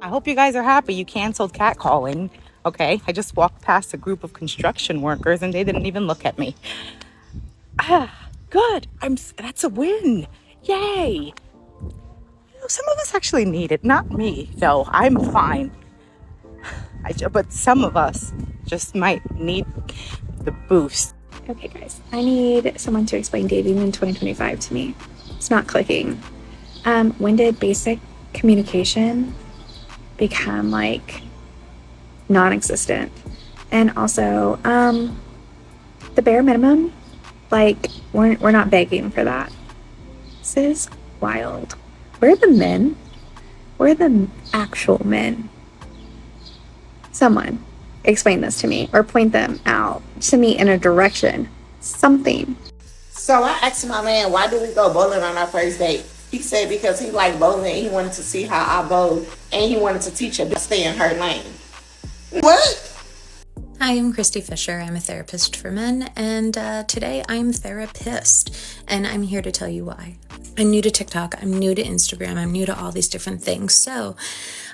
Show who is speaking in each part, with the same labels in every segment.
Speaker 1: I hope you guys are happy you canceled catcalling. Okay, I just walked past a group of construction workers and they didn't even look at me. Good. That's a win. Yay. Some of us actually need it. Not me, though. I'm fine. But some of us just might need the boost.
Speaker 2: Okay, guys, I need someone to explain dating in 2025 to me. It's not clicking. When did basic communication become like non-existent? And also, the bare minimum, like we're not begging for that. This is wild. Where are the men? Where are the actual men? Someone explain this to me or point them out to me in a direction. Something.
Speaker 3: So I asked my man, why do we go bowling on our first date? He said because he liked bowling and he wanted to see how I bowled and he wanted to teach her to stay in her lane. What?
Speaker 4: Hi, I'm Christy Fisher. I'm a therapist for men, and today I'm therapist, and I'm here to tell you why. I'm new to TikTok, I'm new to Instagram, I'm new to all these different things, so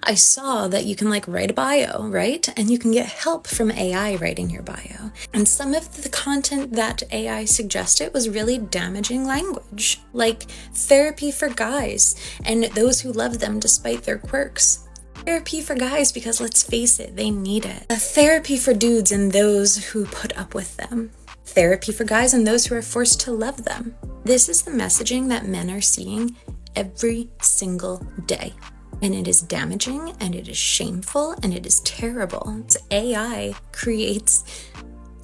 Speaker 4: I saw that you can write a bio, right? And you can get help from AI writing your bio. And some of the content that AI suggested was really damaging language, like therapy for guys and those who love them despite their quirks. Therapy for guys because, let's face it, they need it. A therapy for dudes and those who put up with them. Therapy for guys and those who are forced to love them. This is the messaging that men are seeing every single day. And it is damaging, and it is shameful, and it is terrible. AI creates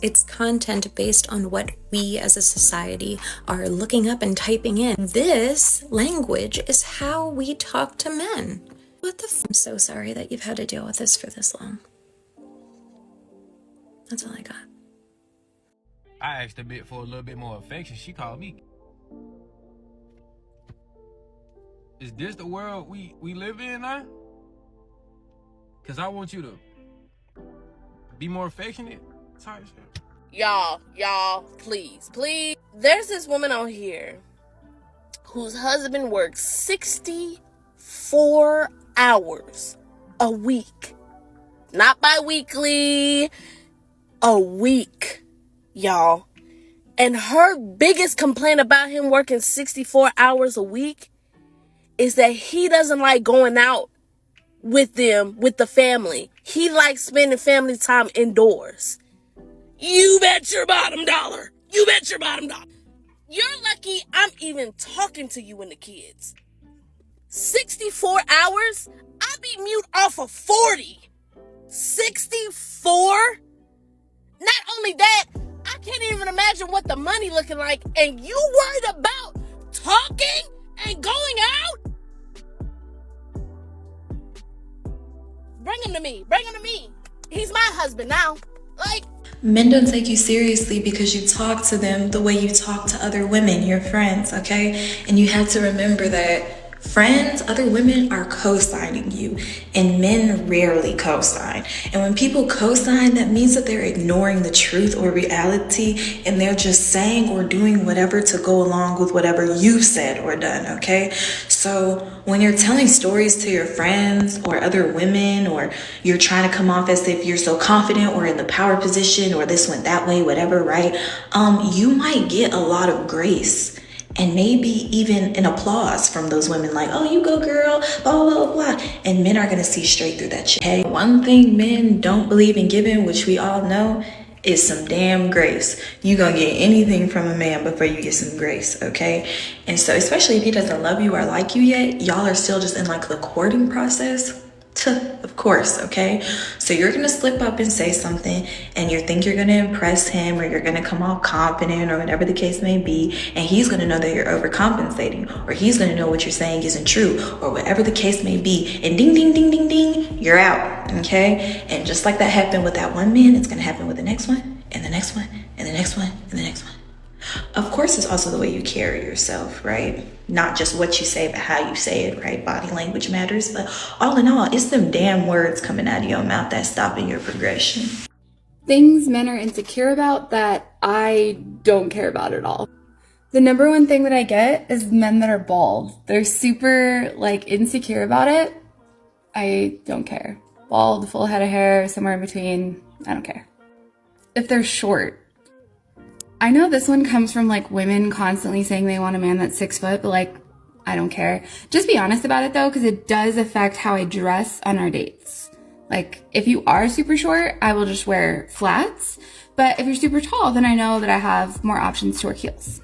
Speaker 4: its content based on what we as a society are looking up and typing in. This language is how we talk to men. What the I'm so sorry that you've had to deal with this for this long. That's all I got.
Speaker 5: I asked a bit for a little bit more affection. She called me. Is this the world we live in now? Cause I want you to be more affectionate. Sorry, shit.
Speaker 6: Y'all, please. There's this woman on here whose husband works 64 hours a week. Not bi-weekly, a week, y'all. And her biggest complaint about him working 64 hours a week is that he doesn't like going out with them, with the family. He likes spending family time indoors. You bet your bottom dollar. You're lucky I'm even talking to you and the kids. 64 hours? I be mute off of 40. 64? Not only that, I can't even imagine what the money looking like, and you worried about talking and going out? Bring him to me. He's my husband now.
Speaker 7: Men don't take you seriously because you talk to them the way you talk to other women, your friends, okay? And you have to remember that friends, other women are co-signing you, and men rarely co-sign. And when people co-sign, that means that they're ignoring the truth or reality, and they're just saying or doing whatever to go along with whatever you've said or done, okay? So when you're telling stories to your friends or other women, or you're trying to come off as if you're so confident or in the power position or this went that way, whatever, right? You might get a lot of grace and maybe even an applause from those women, like, oh, you go girl, blah, blah, blah. And men are going to see straight through that shit. Hey, one thing men don't believe in giving, which we all know, is some damn grace. You gonna get anything from a man before you get some grace, okay? And so, especially if he doesn't love you or like you yet, y'all are still just in the courting process. Of course, okay? So you're gonna slip up and say something, and you think you're gonna impress him, or you're gonna come off confident, or whatever the case may be, and he's gonna know that you're overcompensating, or he's gonna know what you're saying isn't true, or whatever the case may be, and ding, ding, ding, ding, ding, you're out, okay? And just like that happened with that one man, it's gonna happen with the next one, and the next one, and the next one, and the next one. Of course, it's also the way you carry yourself, right? Not just what you say, but how you say it, right? Body language matters. But all in all, it's them damn words coming out of your mouth that's stopping your progression.
Speaker 2: Things men are insecure about that I don't care about at all. The number one thing that I get is men that are bald. They're super insecure about it.
Speaker 8: I don't care. Bald, full head of hair, somewhere in between, I don't care. If they're short, I know this one comes from like women constantly saying they want a man that's 6 foot, but like, I don't care. Just be honest about it though, because it does affect how I dress on our dates. Like, if you are super short, I will just wear flats. But if you're super tall, then I know that I have more options to wear heels.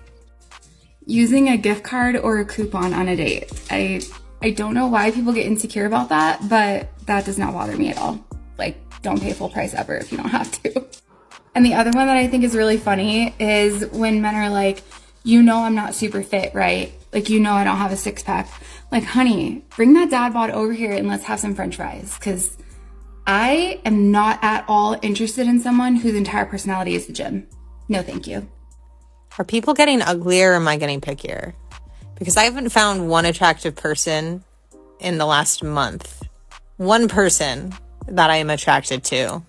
Speaker 8: Using a gift card or a coupon on a date. I don't know why people get insecure about that, but that does not bother me at all. Like, don't pay full price ever if you don't have to. And the other one that I think is really funny is when men are like, you know I'm not super fit, right? Like, you know I don't have a six pack. Like, honey, bring that dad bod over here and let's have some french fries. Because I am not at all interested in someone whose entire personality is the gym. No, thank you.
Speaker 9: Are people getting uglier or am I getting pickier? Because I haven't found one attractive person in the last month. One person that I am attracted to.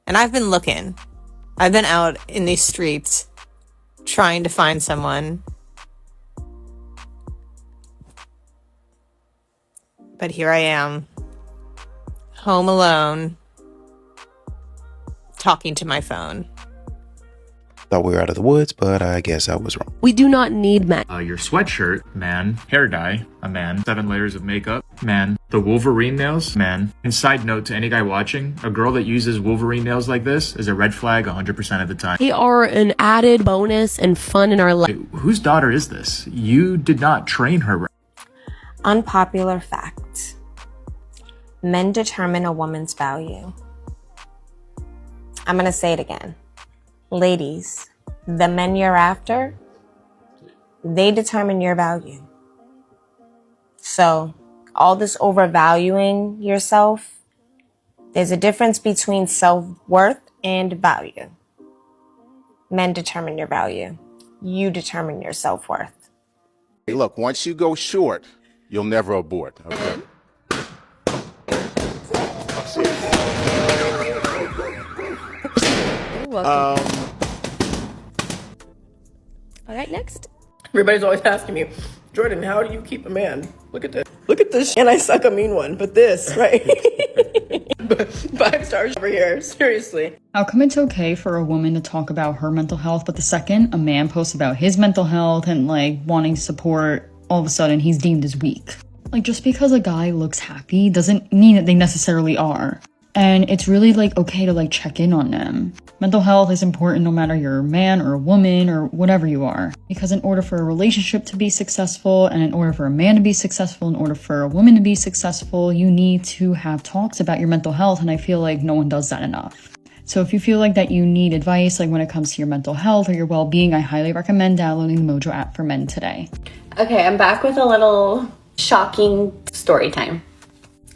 Speaker 9: And I've been looking. I've been out in these streets trying to find someone. But here I am, home alone, talking to my phone.
Speaker 10: Thought we were out of the woods, but I guess I was wrong.
Speaker 11: We do not need men.
Speaker 12: Your sweatshirt, man. Hair dye, a man. 7 layers of makeup, man. The Wolverine nails, man. And side note to any guy watching, a girl that uses Wolverine nails like this is a red flag 100% of the time.
Speaker 11: They are an added bonus and fun in our life.
Speaker 12: Wait, whose daughter is this? You did not train her right.
Speaker 13: Unpopular fact. Men determine a woman's value. I'm going to say it again. Ladies, the men you're after, they determine your value. So, all this overvaluing yourself, there's a difference between self-worth and value. Men determine your value. You determine your self-worth.
Speaker 14: Hey, look, once you go short, you'll never abort, okay?
Speaker 11: All right, next.
Speaker 15: Everybody's always asking me, Jordan, how do you keep a man? Look at this. Look at this. And I suck a mean one, but this, right? 5 stars over here, seriously.
Speaker 16: How come it's okay for a woman to talk about her mental health, but the second a man posts about his mental health and like wanting support, all of a sudden he's deemed as weak? Like, just because a guy looks happy doesn't mean that they necessarily are. And it's really like okay to like check in on them. Mental health is important no matter you're a man or a woman or whatever you are. Because in order for a relationship to be successful, and in order for a man to be successful, in order for a woman to be successful, you need to have talks about your mental health. And I feel like no one does that enough. So if you feel like that you need advice, like when it comes to your mental health or your well-being, I highly recommend downloading the Mojo app for men today.
Speaker 17: Okay, I'm back with a little shocking story time.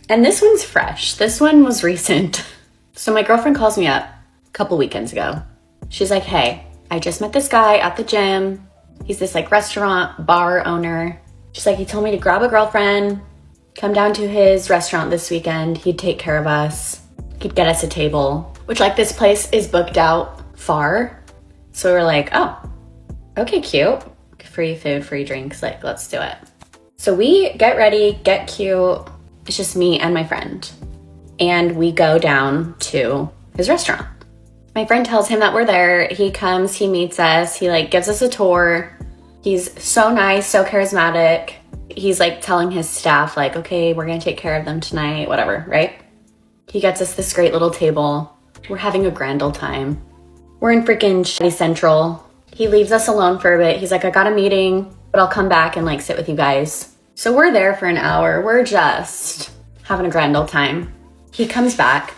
Speaker 17: And this one's fresh. This one was recent. So my girlfriend calls me up a couple weekends ago. She's like, hey, I just met this guy at the gym. He's this like restaurant bar owner. She's like, he told me to grab a girlfriend, come down to his restaurant this weekend. He'd take care of us. He'd get us a table, which like this place is booked out far. So we were like, oh, okay, cute. Free food, free drinks. Like, let's do it. So we get ready, get cute. It's just me and my friend. And we go down to his restaurant. My friend tells him that we're there. He comes, he meets us. He like gives us a tour. He's so nice, so charismatic. He's like telling his staff like, okay, we're gonna take care of them tonight, whatever, right? He gets us this great little table. We're having a grand old time. We're in freaking Shitty Central. He leaves us alone for a bit. He's like, I got a meeting, but I'll come back and like sit with you guys. So we're there for an hour. We're just having a grand old time. He comes back.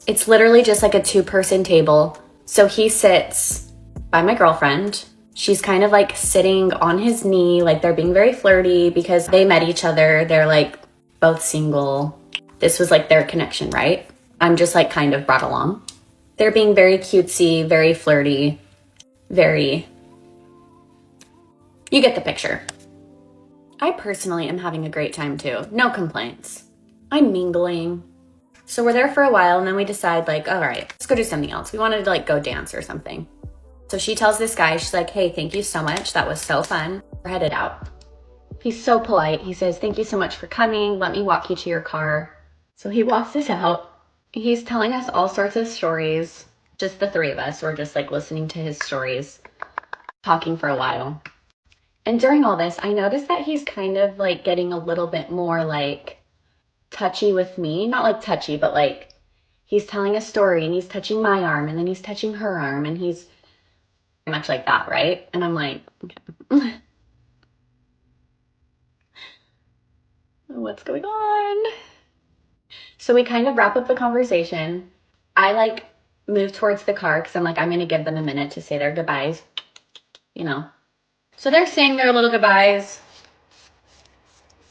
Speaker 17: It's literally just like a 2-person table. So he sits by my girlfriend. She's kind of like sitting on his knee, like they're being very flirty because they met each other. They're like both single. This was like their connection, right? I'm just like kind of brought along. They're being very cutesy, very flirty, very... You get the picture. I personally am having a great time too. No complaints. I'm mingling. So we're there for a while and then we decide like, all right, let's go do something else. We wanted to like go dance or something. So she tells this guy, she's like, hey, thank you so much. That was so fun. We're headed out. He's so polite. He says, "Thank you so much for coming. Let me walk you to your car." So he walks us out. He's telling us all sorts of stories. Just the three of us. We're just like listening to his stories, talking for a while. And during all this, I noticed that he's kind of like getting a little bit more like touchy with me. Not like touchy, but like he's telling a story and he's touching my arm and then he's touching her arm and he's much like that, right? And I'm like, okay. What's going on? So we kind of wrap up the conversation. I like move towards the car because I'm like, I'm going to give them a minute to say their goodbyes, you know. So they're saying their little goodbyes.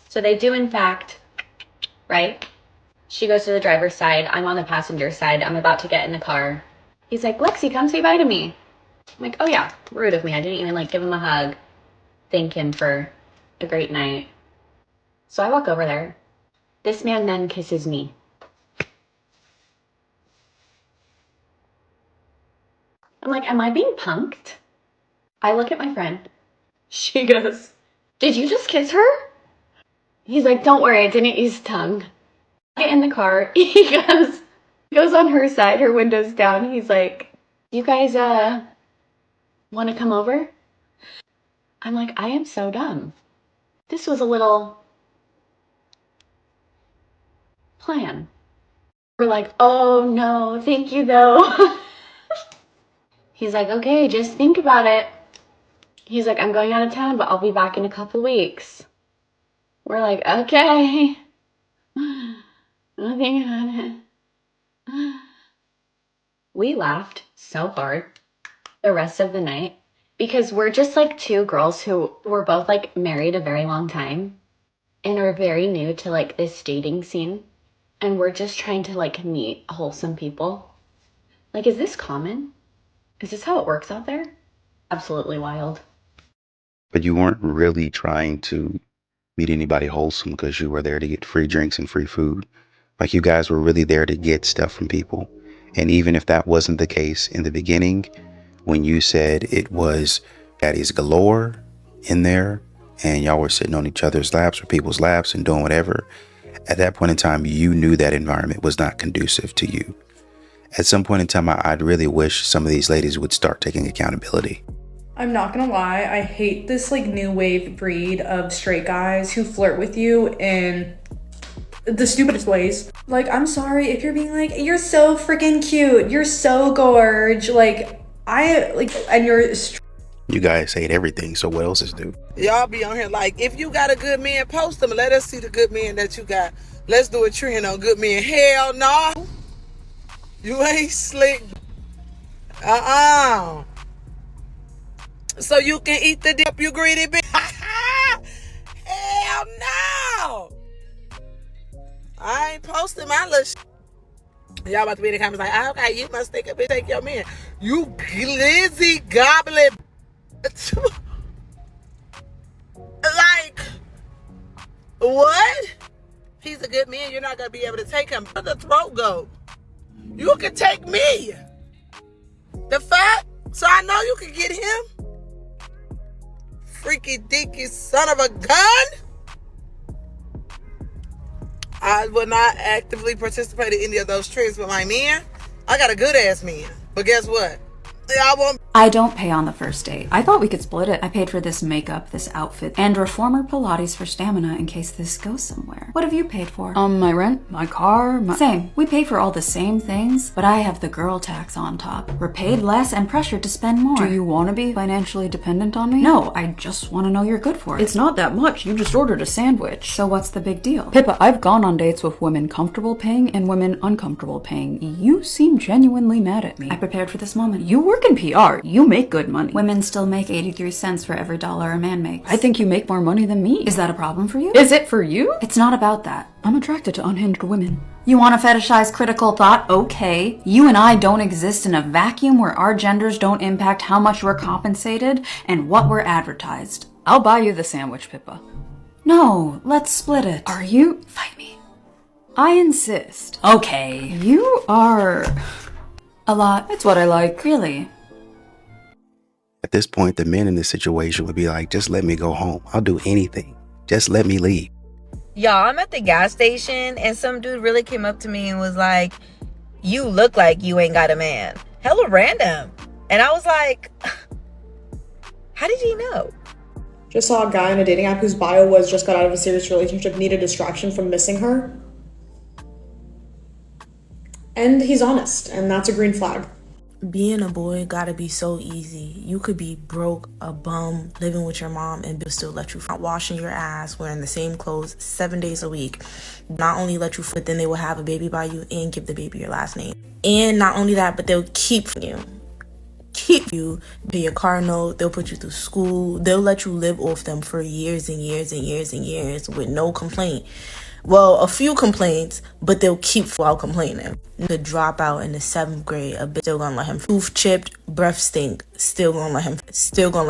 Speaker 17: So they do, in fact, right? She goes to the driver's side. I'm on the passenger side. I'm about to get in the car. He's like, "Lexi, come say bye to me." I'm like, "Oh yeah, rude of me. I didn't even like give him a hug, thank him for a great night." So I walk over there. This man then kisses me. I'm like, am I being punked? I look at my friend. She goes, "Did you just kiss her?" He's like, "Don't worry, I didn't use tongue." I get in the car. He goes on her side, her window's down. He's like, "You guys want to come over?" I'm like, I am so dumb. This was a little plan. We're like, "Oh no, thank you though." He's like, "Okay, just think about it." He's like, "I'm going out of town, but I'll be back in a couple weeks." We're like, "Okay." Nothing about it. We laughed so hard the rest of the night because we're just like two girls who were both like married a very long time and are very new to like this dating scene. And we're just trying to like meet wholesome people. Like, is this common? Is this how it works out there? Absolutely wild.
Speaker 10: But you weren't really trying to meet anybody wholesome because you were there to get free drinks and free food. Like, you guys were really there to get stuff from people. And even if that wasn't the case in the beginning, when you said it was daddies galore in there and y'all were sitting on each other's laps or people's laps and doing whatever, at that point in time, you knew that environment was not conducive to you. At some point in time, I'd really wish some of these ladies would start taking accountability.
Speaker 18: I'm not gonna lie, I hate this like new wave breed of straight guys who flirt with you in the stupidest ways. Like, I'm sorry if you're being like, "You're so freaking cute, you're so gorge," like, and you're
Speaker 10: You guys hate everything, so what else is new?
Speaker 19: Y'all be on here like, if you got a good man, post them. Let us see the good men that you got. Let's do a trend on good men. Hell no. You ain't slick. So you can eat the dip, you greedy bitch. Hell no. I ain't posting my little shit. Y'all about to be in the comments like, "Okay, you must think a bitch take your man. You glizzy gobbling." Like, what? He's a good man. You're not going to be able to take him. Where the throat go? You can take me. The fuck? So I know you can get him. Freaky deaky son of a gun. I would not actively participate in any of those trends with my man. I got a good ass man. But guess what?
Speaker 20: I don't pay on the first date. I thought we could split it. I paid for this makeup, this outfit, and reformer Pilates for stamina in case this goes somewhere. What have you paid for? My rent, my car, Same. We pay for all the same things, but I have the girl tax on top. We're paid less and pressured to spend more. Do you want to be financially dependent on me? No, I just want to know you're good for it. It's not that much. You just ordered a sandwich. So what's the big deal? Pippa, I've gone on dates with women comfortable paying and women uncomfortable paying. You seem genuinely mad at me. I prepared for this moment. You work in PR. You make good money. Women still make 83 cents for every dollar a man makes. I think you make more money than me. Is that a problem for you? Is it for you? It's not about that. I'm attracted to unhinged women. You want to fetishize critical thought? Okay. You and I don't exist in a vacuum where our genders don't impact how much we're compensated and what we're advertised. I'll buy you the sandwich, Pippa. No, let's split it. Are you? Fight me. I insist. Okay. You are a lot. It's what I like. Really?
Speaker 10: At this point, the men in this situation would be like, just let me go home. I'll do anything. Just let me leave.
Speaker 21: Y'all, I'm at the gas station and some dude really came up to me and was like, "You look like you ain't got a man." Hella random. And I was like, how did he know?
Speaker 22: Just saw a guy on a dating app whose bio was just got out of a serious relationship, need a distraction from missing her. And he's honest, and that's a green flag.
Speaker 23: Being a boy gotta be so easy. You could be broke, a bum, living with your mom, and they'll still let you washing your ass, wearing the same clothes 7 days a week. Not only let you, but then they will have a baby by you and give the baby your last name. And not only that, but they'll keep you, pay your car note, they'll put you through school, they'll let you live off them for years and years and years and years with no complaint. Well, a few complaints, but they'll keep while complaining. The dropout in the 7th grade, a bitch still gonna let him tooth chipped, breath stink, still gonna let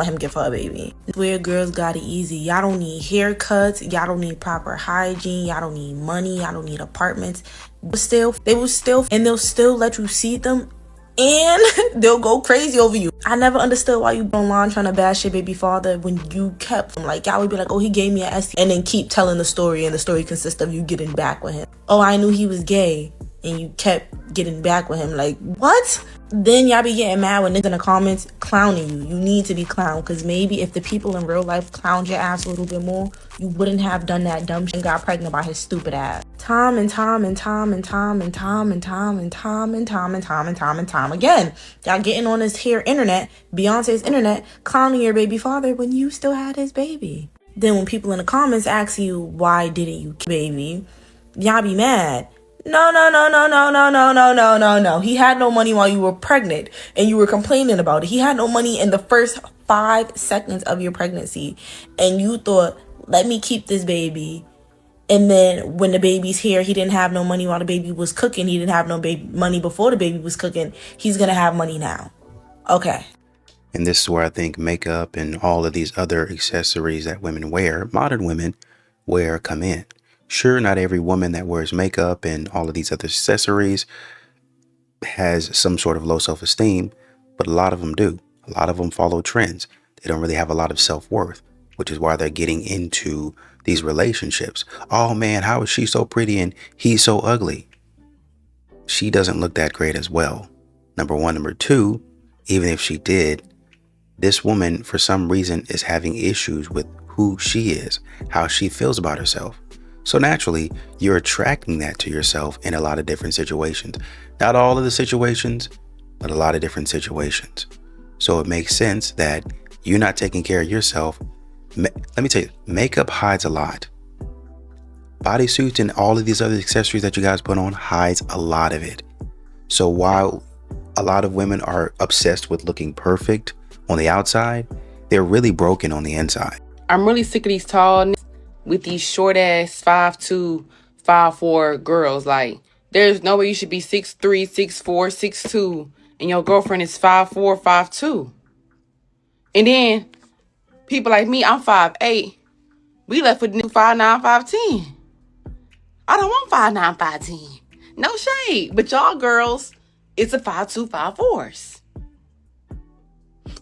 Speaker 23: him give her a baby. Where girls got it easy. Y'all don't need haircuts, y'all don't need proper hygiene, y'all don't need money, y'all don't need apartments. But still, they'll still let you see them, and they'll go crazy over you. I never understood why you be online trying to bash your baby father when you kept him. Like, y'all would be like, "Oh, he gave me an STD," and then keep telling the story, and the story consists of you getting back with him. "Oh, I knew he was gay," and you kept getting back with him. Like, what? Then y'all be getting mad when niggas in the comments clowning you. You need to be clowned, because maybe if the people in real life clowned your ass a little bit more, you wouldn't have done that dumb shit and got pregnant by his stupid ass. Time and time and time and time and time and time and time and time and time and time and time again. Y'all getting on this here internet, Beyonce's internet, clowning your baby father when you still had his baby. Then when people in the comments ask you, "Why didn't you kill baby?" y'all be mad. No. He had no money while you were pregnant and you were complaining about it. He had no money in the first 5 seconds of your pregnancy. And you thought, "Let me keep this baby." And then when the baby's here, he didn't have no money while the baby was cooking. He didn't have no money before the baby was cooking. He's going to have money now. Okay.
Speaker 10: And this is where I think makeup and all of these other accessories that women wear, modern women wear, come in. Sure, not every woman that wears makeup and all of these other accessories has some sort of low self-esteem, but a lot of them do. A lot of them follow trends. They don't really have a lot of self-worth, which is why they're getting into these relationships. "Oh man, how is she so pretty and he's so ugly?" She doesn't look that great as well. Number one. Number two, even if she did, this woman for some reason is having issues with who she is, how she feels about herself. So naturally, you're attracting that to yourself in a lot of different situations. Not all of the situations, but a lot of different situations. So it makes sense that you're not taking care of yourself. Let me tell you, makeup hides a lot. Bodysuits and all of these other accessories that you guys put on hides a lot of it. So while a lot of women are obsessed with looking perfect on the outside, they're really broken on the inside.
Speaker 24: I'm really sick of these tall with these short ass 5'2", 5'4" girls. Like, there's no way you should be 6'3", 6'4", 6'2", and your girlfriend is 5'4", 5'2". And then people like me, I'm 5'8". We left with 5'9", 5'10". I don't want 5'9", 5'10". No shade, but y'all girls, it's a 5'2", 5'4s.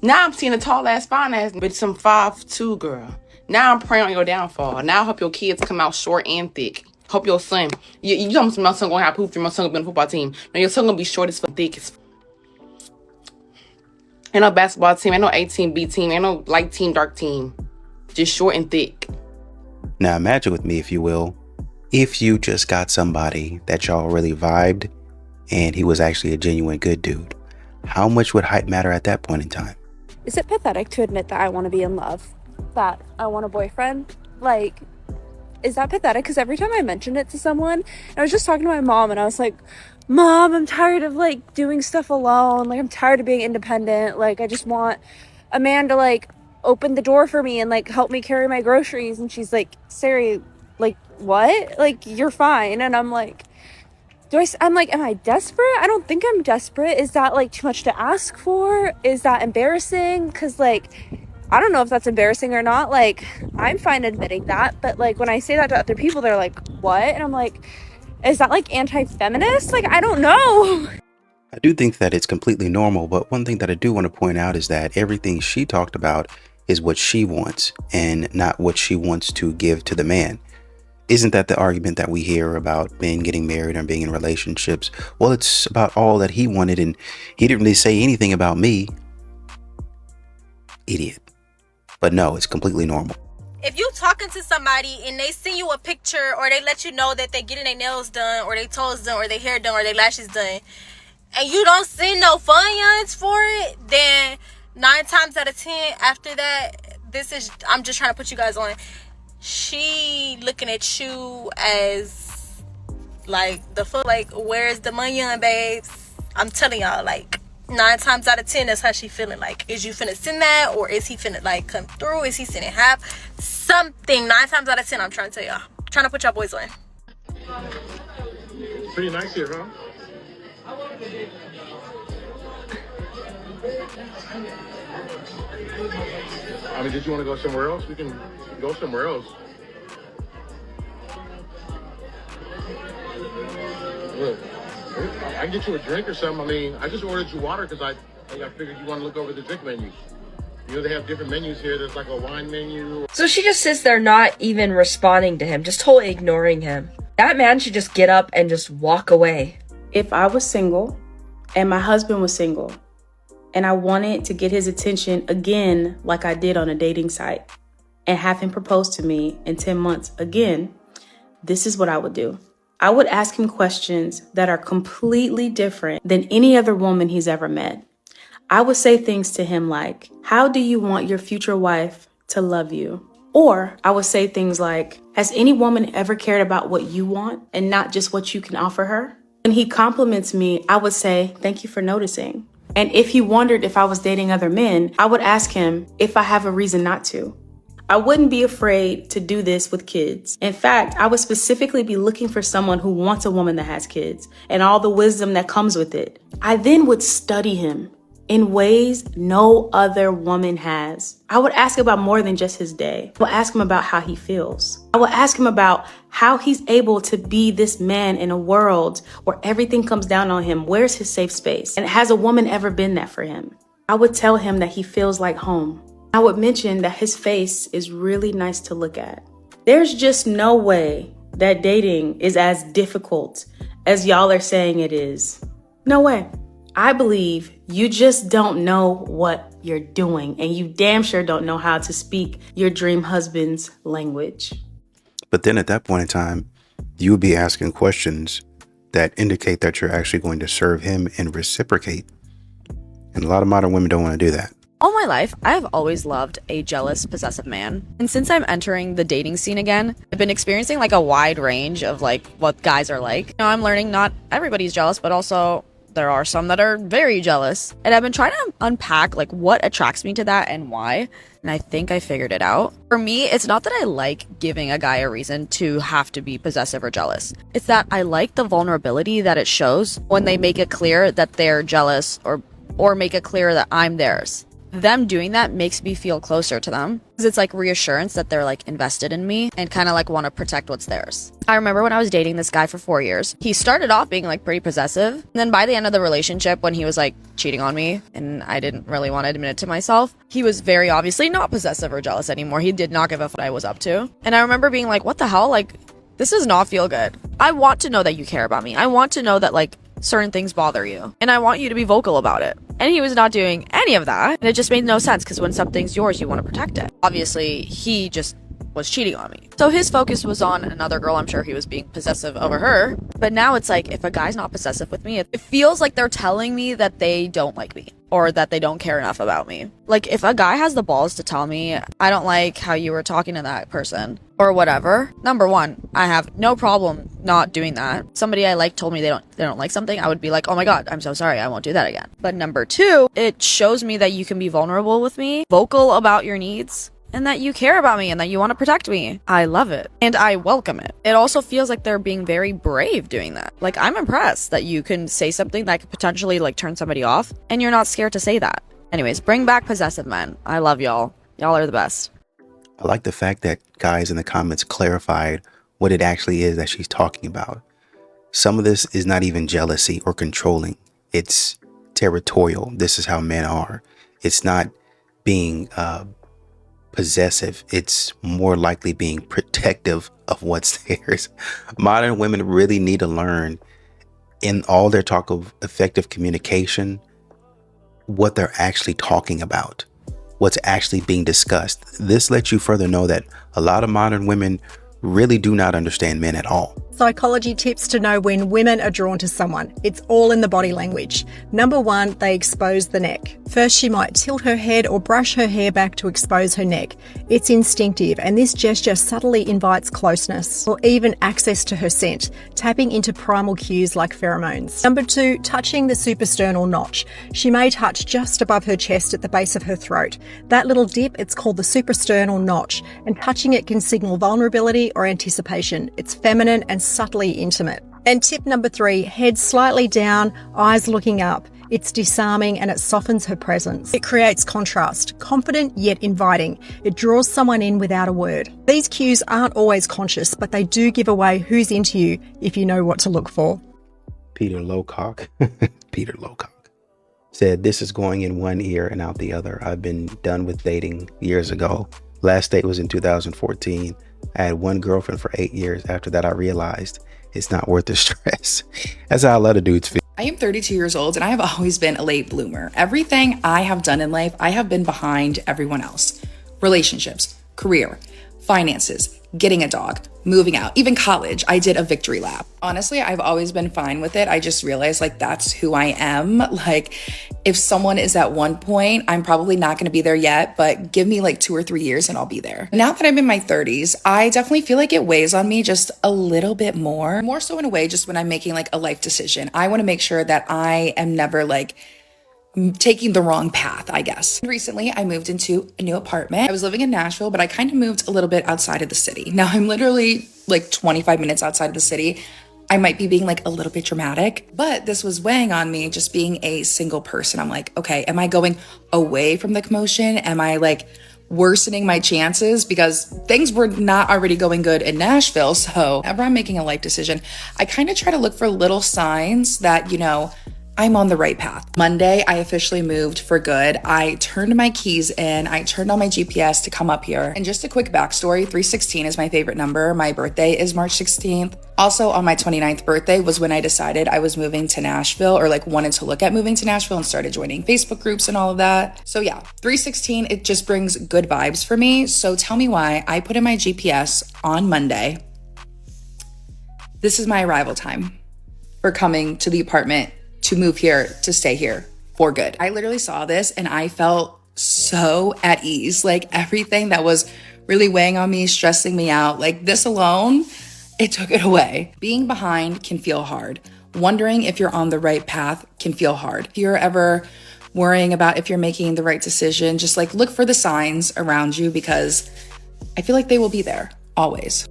Speaker 24: Now I'm seeing a tall ass, fine ass with some 5'2" girl. Now I'm praying on your downfall. Now I hope your kids come out short and thick. Hope your son, you tell me my son gonna have poop through, my son gonna be on the football team. Now your son gonna be short as fuck, thick as fuck. Ain't no basketball team, ain't no A team, B team, ain't no light team, dark team. Just short and thick.
Speaker 10: Now imagine with me, if you will, if you just got somebody that y'all really vibed and he was actually a genuine good dude. How much would height matter at that point in time?
Speaker 2: Is it pathetic to admit that I want to be in love? That I want a boyfriend? Like, is that pathetic? Because every time I mentioned it to someone, I was just talking to my mom and I was like, "Mom, I'm tired of like doing stuff alone. Like, I'm tired of being independent. Like, I just want a man to like open the door for me and like help me carry my groceries." And she's like, "Sari, like, what? Like, you're fine." And I'm like, I'm like, am I desperate? I don't think I'm desperate. Is that like too much to ask for? Is that embarrassing? Because like, I don't know if that's embarrassing or not. Like, I'm fine admitting that. But like, when I say that to other people, they're like, "What?" And I'm like, is that like anti-feminist? Like, I don't know.
Speaker 10: I do think that it's completely normal, but one thing that I do want to point out is that everything she talked about is what she wants and not what she wants to give to the man. Isn't that the argument that we hear about men getting married and being in relationships? Well, it's about all that he wanted, and he didn't really say anything about me. Idiot. But no, it's completely normal.
Speaker 1: If you talking to somebody and they send you a picture or they let you know that they getting their nails done or their toes done or their hair done or their lashes done, and you don't send no funyuns for it, then 9 times out of 10 after that, I'm just trying to put you guys on, she looking at you as like the foot, like, where's the funyun, babes? I'm telling y'all, like 9 times out of 10, that's how she feeling. Like, is you finna send that, or is he finna like come through? Is he sending half? Something. 9 times out of 10, I'm trying to tell y'all. I'm trying to put y'all boys on.
Speaker 3: Pretty nice here, huh? I mean, did you want to go somewhere else? We can go somewhere else. Look, I can get you a drink or something. I mean, I just ordered you water because I figured you want to look over the drink menu. You know, they have different menus here. There's like a wine menu.
Speaker 4: So she just sits there not even responding to him, just totally ignoring him. That man should just get up and just walk away.
Speaker 5: If I was single and my husband was single and I wanted to get his attention again like I did on a dating site and have him propose to me in 10 months again, this is what I would do. I would ask him questions that are completely different than any other woman he's ever met. I would say things to him like, how do you want your future wife to love you? Or I would say things like, has any woman ever cared about what you want and not just what you can offer her? When he compliments me, I would say, thank you for noticing. And if he wondered if I was dating other men, I would ask him if I have a reason not to. I wouldn't be afraid to do this with kids. In fact, I would specifically be looking for someone who wants a woman that has kids and all the wisdom that comes with it. I then would study him in ways no other woman has. I would ask about more than just his day. I would ask him about how he feels. I would ask him about how he's able to be this man in a world where everything comes down on him. Where's his safe space? And has a woman ever been that for him? I would tell him that he feels like home. I would mention that his face is really nice to look at. There's just no way that dating is as difficult as y'all are saying it is. No way. I believe you just don't know what you're doing, and you damn sure don't know how to speak your dream husband's language.
Speaker 10: But then at that point in time, you would be asking questions that indicate that you're actually going to serve him and reciprocate. And a lot of modern women don't want to do that.
Speaker 25: All my life, I have always loved a jealous, possessive man. And since I'm entering the dating scene again, I've been experiencing like a wide range of like what guys are like. I'm learning not everybody's jealous, but also there are some that are very jealous. And I've been trying to unpack like what attracts me to that and why. And I think I figured it out. For me, it's not that I like giving a guy a reason to have to be possessive or jealous. It's that I like the vulnerability that it shows when they make it clear that they're jealous or make it clear that I'm theirs. Them doing that makes me feel closer to them because it's like reassurance that they're like invested in me and kind of like want to protect what's theirs. I remember when I was dating this guy for 4 years, he started off being like pretty possessive. And then by the end of the relationship, when he was like cheating on me and I didn't really want to admit it to myself, he was very obviously not possessive or jealous anymore. He did not give a fuck what I was up to. And I remember being like, what the hell? Like, this does not feel good. I want to know that you care about me. I want to know that like certain things bother you and I want you to be vocal about it. And he was not doing any of that. And it just made no sense because when something's yours, you want to protect it. Obviously, he just was cheating on me. So his focus was on another girl. I'm sure he was being possessive over her. But now it's like, if a guy's not possessive with me, it feels like they're telling me that they don't like me or that they don't care enough about me. Like if a guy has the balls to tell me, I don't like how you were talking to that person or whatever. Number one, I have no problem not doing that. Somebody I like told me they don't like something, I would be like, oh my God, I'm so sorry, I won't do that again. But number two, it shows me that you can be vulnerable with me, vocal about your needs, and that you care about me and that you want to protect me. I love it. And I welcome it. It also feels like they're being very brave doing that. Like, I'm impressed that you can say something that could potentially like turn somebody off and you're not scared to say that. Anyways, bring back possessive men. I love y'all. Y'all are the best.
Speaker 10: I like the fact that guys in the comments clarified what it actually is that she's talking about. Some of this is not even jealousy or controlling. It's territorial. This is how men are. It's not being possessive. It's more likely being protective of what's theirs. Modern women really need to learn, in all their talk of effective communication, what they're actually talking about, what's actually being discussed. This lets you further know that a lot of modern women really do not understand men at all.
Speaker 6: Psychology tips to know when women are drawn to someone. It's all in the body language. Number 1, they expose the neck. First, she might tilt her head or brush her hair back to expose her neck. It's instinctive, and this gesture subtly invites closeness or even access to her scent, tapping into primal cues like pheromones. Number 2, touching the suprasternal notch. She may touch just above her chest at the base of her throat. That little dip, it's called the suprasternal notch, and touching it can signal vulnerability or anticipation. It's feminine and subtly intimate. And tip number 3, head slightly down, eyes looking up. It's disarming and it softens her presence. It creates contrast, confident yet inviting. It draws someone in without a word. These cues aren't always conscious, but they do give away who's into you if you know what to look for.
Speaker 10: Peter Lowcock, Peter Lowcock said, "This is going in one ear and out the other. I've been done with dating years ago. Last date was in 2014. I had one girlfriend for 8 years. After that, I realized it's not worth the stress." That's how a lot of dudes feel.
Speaker 7: I am 32 years old and I have always been a late bloomer. Everything I have done in life, I have been behind everyone else. Relationships, career, finances, getting a dog, moving out, even college. I did a victory lap. Honestly, I've always been fine with it. I just realized like that's who I am. Like if someone is at one point, I'm probably not going to be there yet, but give me like 2 or 3 years and I'll be there. Now that I'm in my 30s, I definitely feel like it weighs on me just a little bit more so in a way just when I'm making like a life decision. I want to make sure that I am never like taking the wrong path, I guess. Recently, I moved into a new apartment. I was living in Nashville, but I kind of moved a little bit outside of the city. Now I'm literally like 25 minutes outside of the city. I might be being like a little bit dramatic, but this was weighing on me just being a single person. I'm like, okay, am I going away from the commotion? Am I like worsening my chances? Because things were not already going good in Nashville. So whenever I'm making a life decision, I kind of try to look for little signs that, you know, I'm on the right path. Monday, I officially moved for good. I turned my keys in. I turned on my GPS to come up here. And just a quick backstory, 316 is my favorite number. My birthday is March 16th. Also on my 29th birthday was when I decided I was moving to Nashville, or like wanted to look at moving to Nashville, and started joining Facebook groups and all of that. So yeah, 316, it just brings good vibes for me. So tell me why I put in my GPS on Monday. This is my arrival time for coming to the apartment to move here, to stay here for good. I literally saw this and I felt so at ease. Like everything that was really weighing on me, stressing me out, like this alone, it took it away. Being behind can feel hard. Wondering if you're on the right path can feel hard. If you're ever worrying about if you're making the right decision, just like look for the signs around you, because I feel like they will be there always.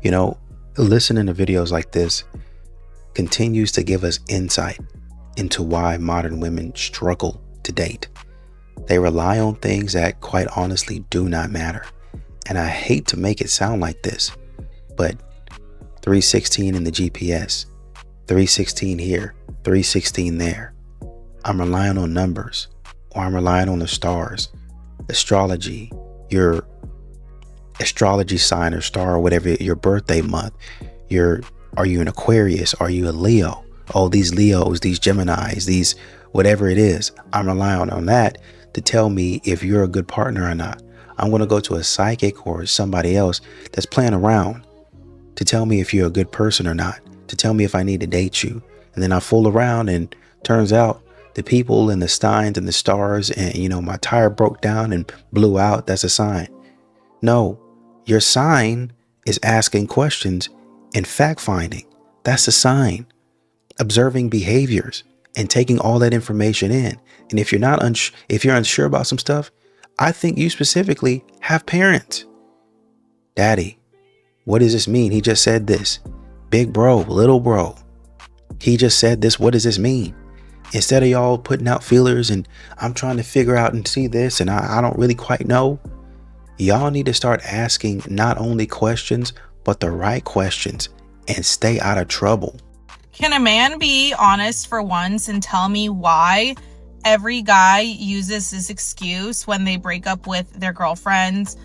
Speaker 10: You know, listening to videos like this continues to give us insight into why modern women struggle to date. They rely on things that quite honestly do not matter. And I hate to make it sound like this, but 316 in the GPS, 316 here, 316 there. I'm relying on numbers, or I'm relying on the stars, astrology, your astrology sign or star, or whatever, your birthday month. Are you an Aquarius? Are you a Leo? Oh, these Leos, these Geminis, these whatever it is. I'm relying on that to tell me if you're a good partner or not. I'm going to go to a psychic or somebody else that's playing around to tell me if you're a good person or not, to tell me if I need to date you. And then I fool around and turns out the people and the signs and the stars and, you know, my tire broke down and blew out. That's a sign. No, your sign is asking questions and fact finding. That's a sign. Observing behaviors and taking all that information in. And if you're unsure about some stuff, I think you specifically have parents. Daddy, what does this mean? He just said this. Big bro, little bro, he just said this. What does this mean? Instead of y'all putting out feelers and I'm trying to figure out and see this and I don't really quite know, y'all need to start asking not only questions, but the right questions and stay out of trouble.
Speaker 8: Can a man be honest for once and tell me why every guy uses this excuse when they break up with their girlfriends.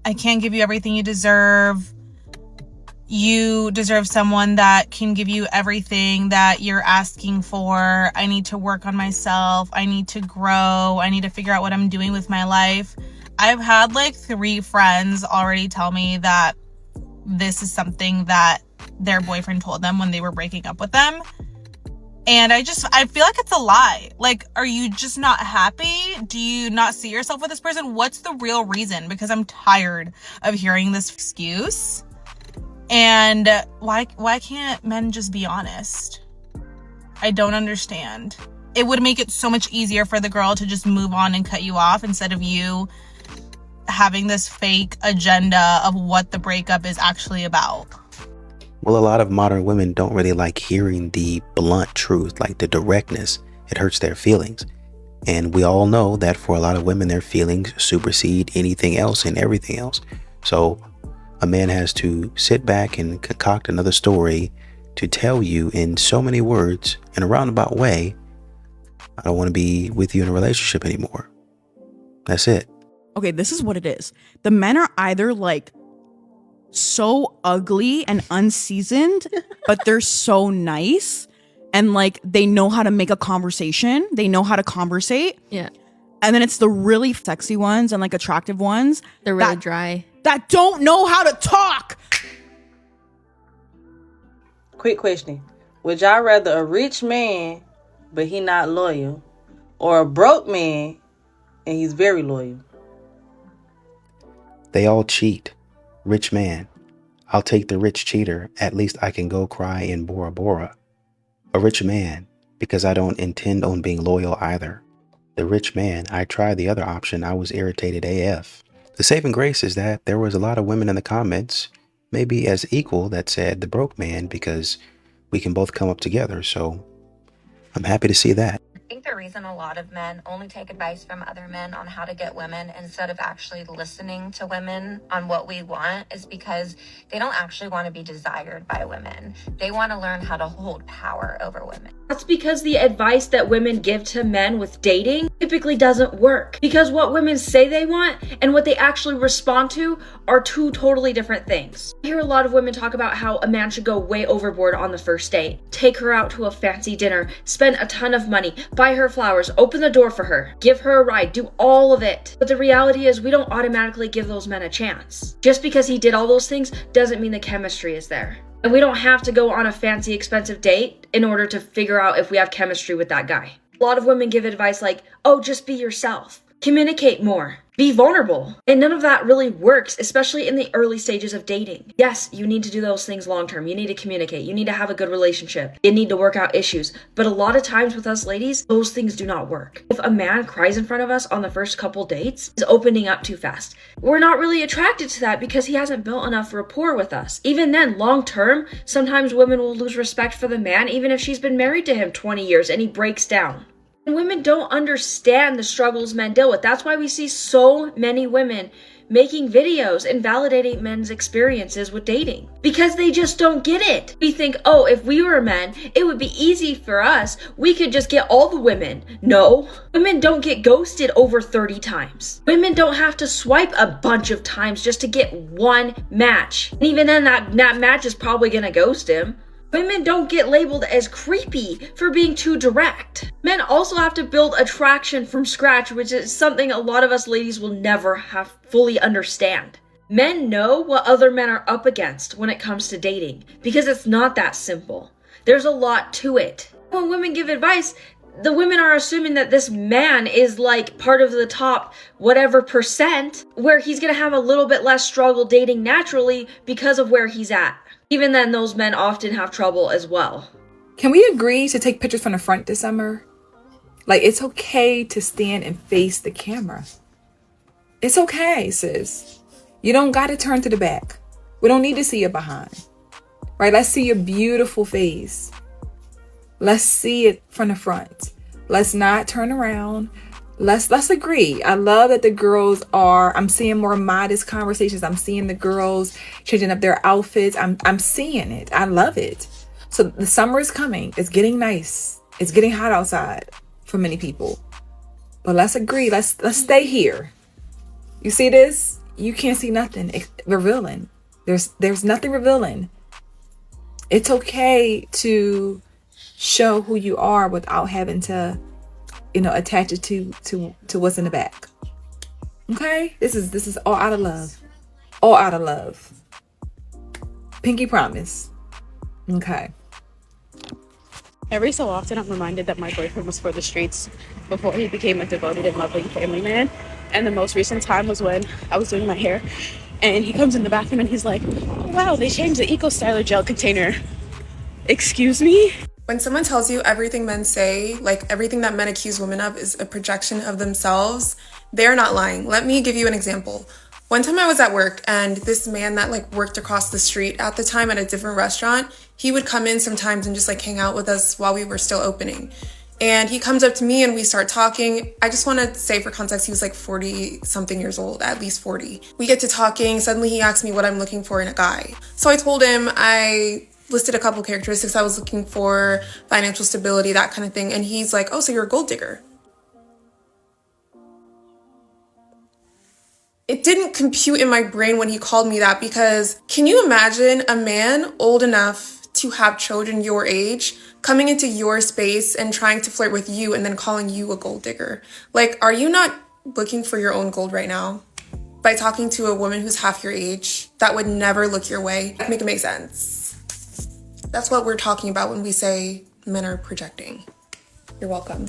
Speaker 8: I can't give you everything you deserve. You deserve someone that can give you everything that you're asking for. I need to work on myself. I need to grow. I need to figure out what I'm doing with my life. I've had like 3 friends already tell me that this is something that their boyfriend told them when they were breaking up with them. And I feel like it's a lie. Like, are you just not happy? Do you not see yourself with this person? What's the real reason? Because I'm tired of hearing this excuse. And why can't men just be honest? I don't understand. It would make it so much easier for the girl to just move on and cut you off instead of you having this fake agenda of what the breakup is actually about.
Speaker 10: Well, a lot of modern women don't really like hearing the blunt truth, like the directness. It hurts their feelings. And we all know that for a lot of women, their feelings supersede anything else and everything else. So a man has to sit back and concoct another story to tell you in so many words, in a roundabout way, I don't want to be with you in a relationship anymore. That's it.
Speaker 9: Okay, this is what it is. The men are either like so ugly and unseasoned, but they're so nice and like they know how to make a conversation. They know how to conversate.
Speaker 11: Yeah.
Speaker 9: And then it's the really sexy ones and like attractive ones.
Speaker 11: They're really dry.
Speaker 9: That don't know how to talk.
Speaker 12: Quick question. Would y'all rather a rich man, but he not loyal, or a broke man and he's very loyal?
Speaker 10: They all cheat. Rich man. I'll take the rich cheater. At least I can go cry in Bora Bora. A rich man, because I don't intend on being loyal either. The rich man, I tried the other option. I was irritated AF. The saving grace is that there was a lot of women in the comments, maybe as equal, that said the broke man because we can both come up together. So I'm happy to see that.
Speaker 13: I think the reason a lot of men only take advice from other men on how to get women instead of actually listening to women on what we want is because they don't actually want to be desired by women. They want to learn how to hold power over women.
Speaker 14: That's because the advice that women give to men with dating typically doesn't work. Because what women say they want and what they actually respond to are 2 totally different things. I hear a lot of women talk about how a man should go way overboard on the first date. Take her out to a fancy dinner, spend a ton of money, buy her flowers, open the door for her, give her a ride, do all of it. But the reality is we don't automatically give those men a chance. Just because he did all those things doesn't mean the chemistry is there. And we don't have to go on a fancy, expensive date in order to figure out if we have chemistry with that guy. A lot of women give advice like, oh, just be yourself. Communicate more. Be vulnerable. And none of that really works, especially in the early stages of dating. Yes, you need to do those things long term. You need to communicate. You need to have a good relationship. You need to work out issues. But a lot of times with us ladies, those things do not work. If a man cries in front of us on the first couple dates, he's opening up too fast. We're not really attracted to that because he hasn't built enough rapport with us. Even then, long term, sometimes women will lose respect for the man even if she's been married to him 20 years and he breaks down. And women don't understand the struggles men deal with. That's why we see so many women making videos and validating men's experiences with dating. Because they just don't get it. We think, oh, if we were men, it would be easy for us. We could just get all the women. No. Women don't get ghosted over 30 times. Women don't have to swipe a bunch of times just to get one match. And even then, that match is probably gonna ghost him. Women don't get labeled as creepy for being too direct. Men also have to build attraction from scratch, which is something a lot of us ladies will never have fully understand. Men know what other men are up against when it comes to dating, because it's not that simple. There's a lot to it. When women give advice, the women are assuming that this man is like part of the top whatever percent, where he's gonna have a little bit less struggle dating naturally because of where he's at. Even then, those men often have trouble as well.
Speaker 26: Can we agree to take pictures from the front this summer? Like, it's okay to stand and face the camera. It's okay, sis. You don't got to turn to the back. We don't need to see your behind. Right? Let's see your beautiful face. Let's see it from the front. Let's not turn around. Let's agree. I love that the girls I'm seeing more modest conversations. I'm seeing the girls changing up their outfits. I'm seeing it. I love it. So the summer is coming. It's getting nice. It's getting hot outside. for many people. But let's agree, let's stay here. You see this? You can't see nothing revealing. There's nothing revealing. It's okay to show who you are without having to, attach it to what's in the back. Okay? This is all out of love. All out of love. Pinky promise. Okay.
Speaker 15: Every so often, I'm reminded that my boyfriend was for the streets before he became a devoted and loving family man. And the most recent time was when I was doing my hair, and he comes in the bathroom and he's like, "Oh, wow, they changed the Eco Styler gel container." Excuse me?
Speaker 16: When someone tells you everything men say, like everything that men accuse women of is a projection of themselves, they're not lying. Let me give you an example. One time I was at work, and this man that worked across the street at the time at a different restaurant, he would come in sometimes and just hang out with us while we were still opening. And he comes up to me and we start talking. I just want to say for context, he was 40 something years old, at least 40. We get to talking. Suddenly he asked me what I'm looking for in a guy. So I told him I listed a couple characteristics I was looking for, financial stability, that kind of thing. And he's like, "Oh, so you're a gold digger." It didn't compute in my brain when he called me that, because can you imagine a man old enough to have children your age coming into your space and trying to flirt with you and then calling you a gold digger? Are you not looking for your own gold right now? By talking to a woman who's half your age, that would never look your way. Make it make sense. That's what we're talking about when we say men are projecting. You're welcome.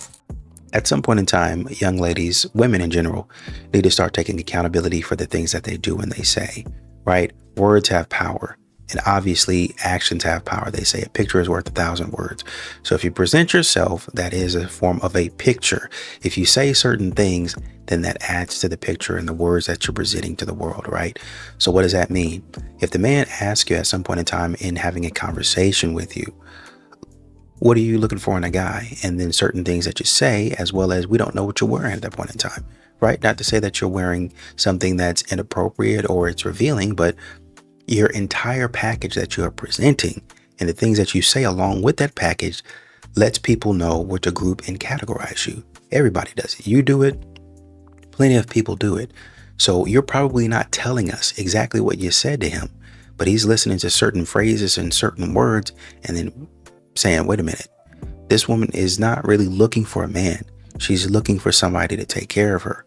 Speaker 10: At some point in time, young ladies, women in general, need to start taking accountability for the things that they do and they say, right? Words have power. And obviously, actions have power. They say a picture is worth 1,000 words. So if you present yourself, that is a form of a picture. If you say certain things, then that adds to the picture and the words that you're presenting to the world, right? So what does that mean? If the man asks you at some point in time in having a conversation with you, what are you looking for in a guy? And then certain things that you say, as well as we don't know what you're wearing at that point in time, right? Not to say that you're wearing something that's inappropriate or it's revealing, but your entire package that you are presenting and the things that you say along with that package lets people know where to group and categorize you. Everybody does it. You do it. Plenty of people do it. So you're probably not telling us exactly what you said to him, but he's listening to certain phrases and certain words and then saying, wait a minute, this woman is not really looking for a man. She's looking for somebody to take care of her,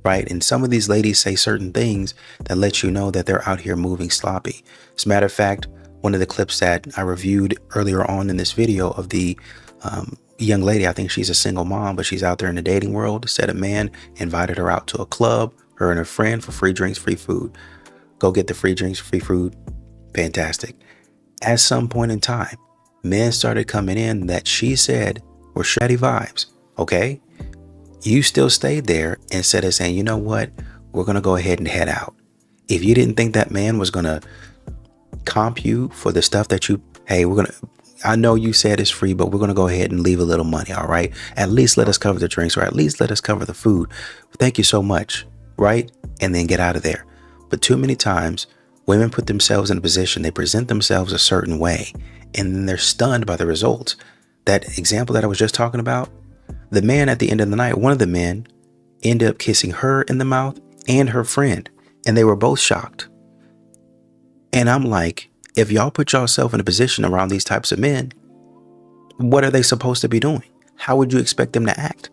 Speaker 10: right? And some of these ladies say certain things that let you know that they're out here moving sloppy. As a matter of fact, one of the clips that I reviewed earlier on in this video of the young lady, I think she's a single mom, but she's out there in the dating world, said a man invited her out to a club, her and her friend, for free drinks, free food. Go get the free drinks, free food. Fantastic. At some point in time, men started coming in that she said were shady vibes. Okay. You still stayed there instead of saying, you know what, we're going to go ahead and head out. If you didn't think that man was going to comp you for the stuff that I know you said it's free, but we're going to go ahead and leave a little money. All right. At least let us cover the drinks, or at least let us cover the food. Thank you so much. Right. And then get out of there. But too many times women put themselves in a position, they present themselves a certain way, and then they're stunned by the results. That example that I was just talking about, the man at the end of the night, one of the men ended up kissing her in the mouth and her friend, and they were both shocked. And I'm like, if y'all put yourself in a position around these types of men, what are they supposed to be doing? How would you expect them to act?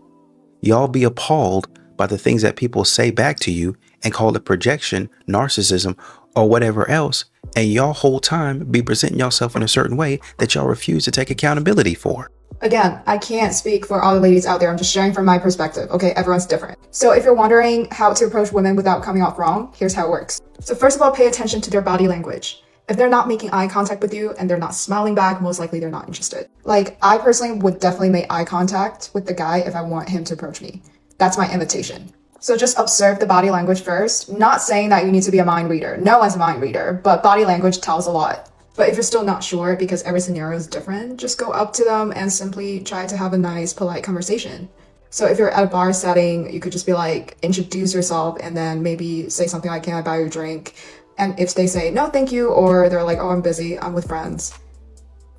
Speaker 10: Y'all be appalled by the things that people say back to you and call it projection, narcissism, or whatever else. And y'all whole time be presenting yourself in a certain way that y'all refuse to take accountability for.
Speaker 22: Again, I can't speak for all the ladies out there. I'm just sharing from my perspective. Okay, everyone's different. So if you're wondering how to approach women without coming off wrong, here's how it works. So first of all, pay attention to their body language. If they're not making eye contact with you and they're not smiling back, most likely they're not interested. I personally would definitely make eye contact with the guy if I want him to approach me. That's my invitation. So just observe the body language first. Not saying that you need to be a mind reader. No one's a mind reader, but body language tells a lot. But if you're still not sure, because every scenario is different, just go up to them and simply try to have a nice, polite conversation. So if you're at a bar setting, you could just be introduce yourself and then maybe say something like, can I buy you a drink? And if they say, no, thank you, or they're like, oh, I'm busy, I'm with friends,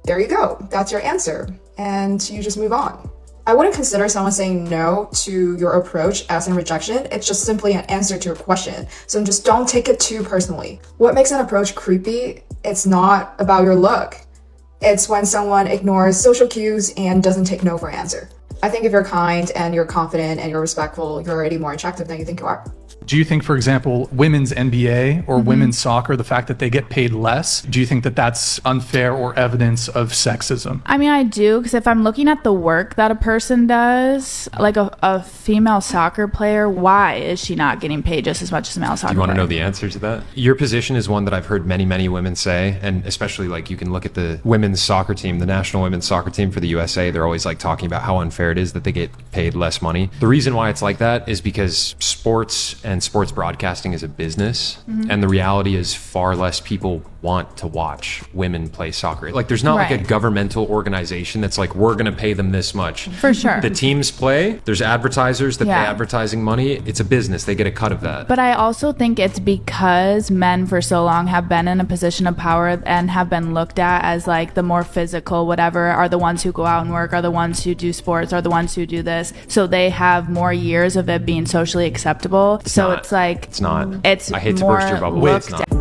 Speaker 22: there you go. That's your answer. And you just move on. I wouldn't consider someone saying no to your approach as a rejection. It's just simply an answer to your question. So just don't take it too personally. What makes an approach creepy? It's not about your look. It's when someone ignores social cues and doesn't take no for an answer. I think if you're kind and you're confident and you're respectful, you're already more attractive than you think you are.
Speaker 17: Do you think, for example, women's NBA or women's soccer, the fact that they get paid less, do you think that that's unfair or evidence of sexism?
Speaker 18: I mean, I do, because if I'm looking at the work that a person does, like a female soccer player, why is she not getting paid just as much as a male soccer player?
Speaker 19: Do you want to know the answer to that? Your position is one that I've heard many, many women say, and especially like you can look at the women's soccer team, the national women's soccer team for the USA, they're always like talking about how unfair it is that they get paid less money. The reason why it's like that is because sports and sports broadcasting is a business, and the reality is far less people want to watch women play soccer. Like there's not like a governmental organization that's like, we're gonna pay them this much.
Speaker 18: For sure.
Speaker 19: The teams play, there's advertisers that pay advertising money. It's a business, they get a cut of that.
Speaker 18: But I also think it's because men for so long have been in a position of power and have been looked at as like the more physical whatever, are the ones who go out and work, are the ones who do sports, are the ones who do this. So they have more years of it being socially acceptable. It's not.
Speaker 19: I hate to
Speaker 18: more
Speaker 19: burst your bubble.
Speaker 18: looked at.